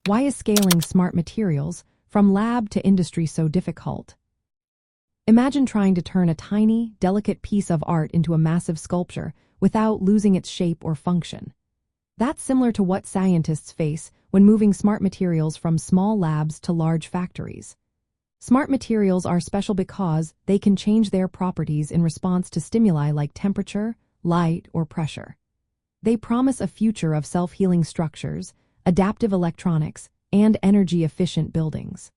Why is scaling smart materials from lab to industry so difficult? Imagine trying to turn a tiny, delicate piece of art into a massive sculpture without losing its shape or function. That's similar to what scientists face when moving smart materials from small labs to large factories. Smart materials are special because they can change their properties in response to stimuli like temperature, light, or pressure. They promise a future of self-healing structures, adaptive electronics, and energy-efficient buildings.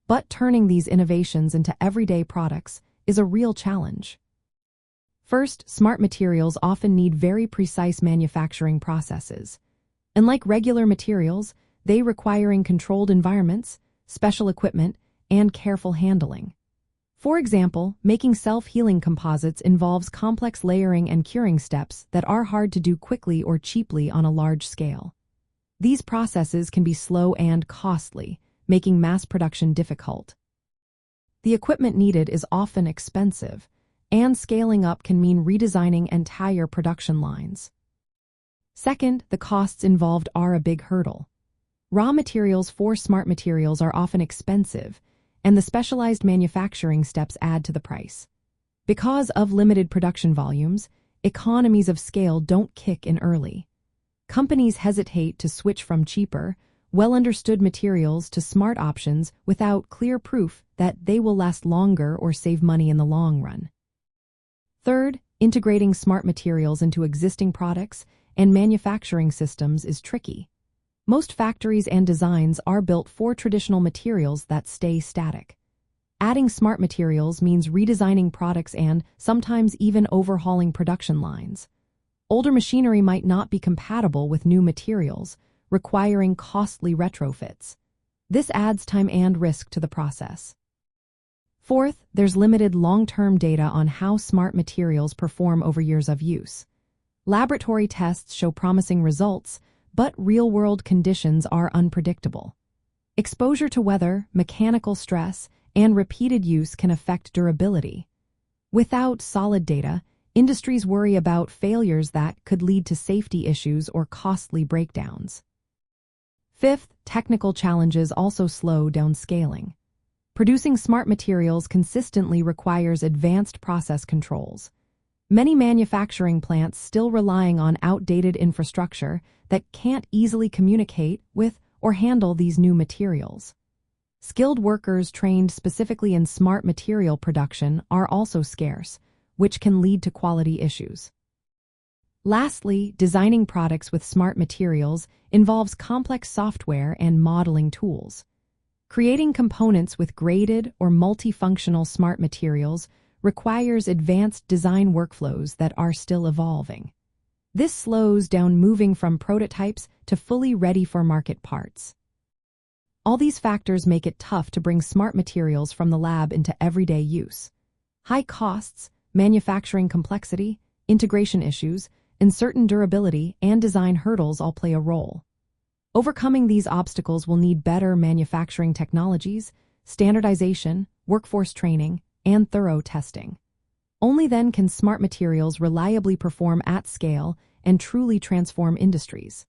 But turning these innovations into everyday products is a real challenge. First, smart materials often need very precise manufacturing processes. Unlike regular materials, they require controlled environments, special equipment, and careful handling. For example, making self-healing composites involves complex layering and curing steps that are hard to do quickly or cheaply on a large scale. These processes can be slow and costly, making mass production difficult. The equipment needed is often expensive, and scaling up can mean redesigning entire production lines. Second, the costs involved are a big hurdle. Raw materials for smart materials are often expensive, and the specialized manufacturing steps add to the price. Because of limited production volumes, economies of scale don't kick in early. Companies hesitate to switch from cheaper, well-understood materials to smart options without clear proof that they will last longer or save money in the long run. Third, integrating smart materials into existing products and manufacturing systems is tricky. Most factories and designs are built for traditional materials that stay static. Adding smart materials means redesigning products and sometimes even overhauling production lines. Older machinery might not be compatible with new materials, requiring costly retrofits. This adds time and risk to the process. Fourth, there's limited long-term data on how smart materials perform over years of use. Laboratory tests show promising results, but real-world conditions are unpredictable. Exposure to weather, mechanical stress, and repeated use can affect durability. Without solid data, industries worry about failures that could lead to safety issues or costly breakdowns. Fifth, technical challenges also slow down scaling. Producing smart materials consistently requires advanced process controls. Many manufacturing plants still relying on outdated infrastructure that can't easily communicate with or handle these new materials. Skilled workers trained specifically in smart material production are also scarce, which can lead to quality issues. Lastly, designing products with smart materials involves complex software and modeling tools. Creating components with graded or multifunctional smart materials requires advanced design workflows that are still evolving. This slows down moving from prototypes to fully ready-for-market parts. All these factors make it tough to bring smart materials from the lab into everyday use. High costs, manufacturing complexity, integration issues, uncertain durability, and design hurdles all play a role. Overcoming these obstacles will need better manufacturing technologies, standardization, workforce training, and thorough testing. Only then can smart materials reliably perform at scale and truly transform industries.